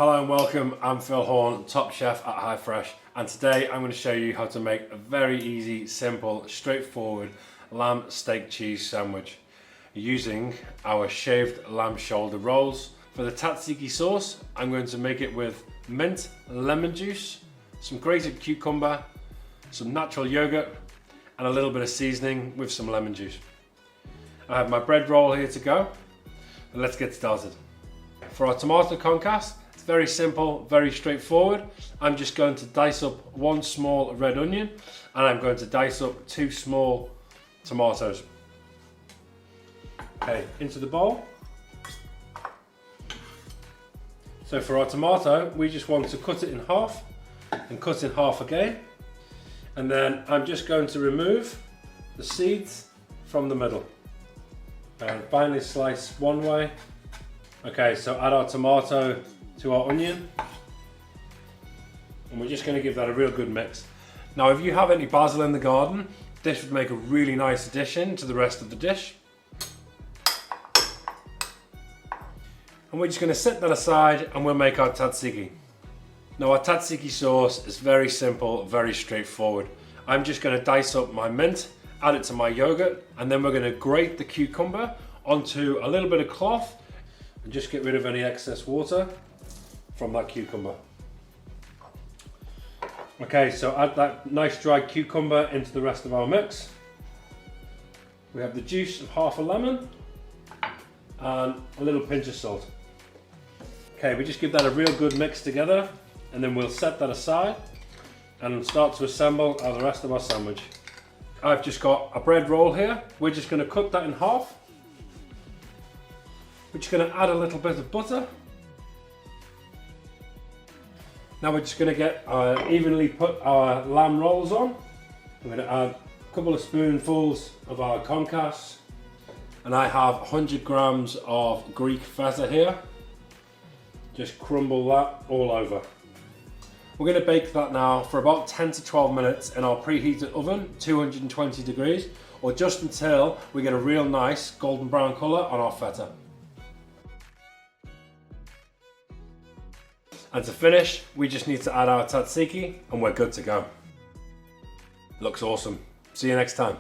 Hello and welcome, I'm Phil Horne, top chef at HiFresh, and today I'm going to show you how to make a very easy, simple, straightforward lamb steak cheese sandwich using our shaved lamb shoulder rolls. For the Tatsuki sauce, I'm going to make it with mint, lemon juice, some grated cucumber, some natural yogurt, and a little bit of seasoning with some lemon juice. I have my bread roll here to go, and let's get started. For our tomato concasse, it's very simple, very straightforward. I'm just going to dice up one small red onion, and I'm going to dice up 2 small tomatoes. Okay, into the bowl. So for our tomato, we just want to cut it in half and cut in half again. And then I'm just going to remove the seeds from the middle. And finely slice one way. Okay, so add our tomato to our onion. And we're just going to give that a real good mix. Now, if you have any basil in the garden, this would make a really nice addition to the rest of the dish. And we're just going to set that aside and we'll make our tzatziki. Now, our tzatziki sauce is very simple, very straightforward. I'm just going to dice up my mint, add it to my yogurt, and then we're going to grate the cucumber onto a little bit of cloth and just get rid of any excess water from that cucumber. Okay, so add that nice dried cucumber into the rest of our mix. We have the juice of half a lemon and a little pinch of salt. Okay, we just give that a real good mix together, and then we'll set that aside and start to assemble the rest of our sandwich. I've just got a bread roll here. We're just going to cut that in half. We're just going to add a little bit of butter. Now we're just going to get evenly put our lamb rolls on. I'm going to add a couple of spoonfuls of our concasse, and I have 100 grams of Greek feta here. Just crumble that all over. We're going to bake that now for about 10 to 12 minutes in our preheated oven, 220 degrees, or just until we get a real nice golden brown colour on our feta. And to finish, we just need to add our tzatziki and we're good to go. Looks awesome. See you next time.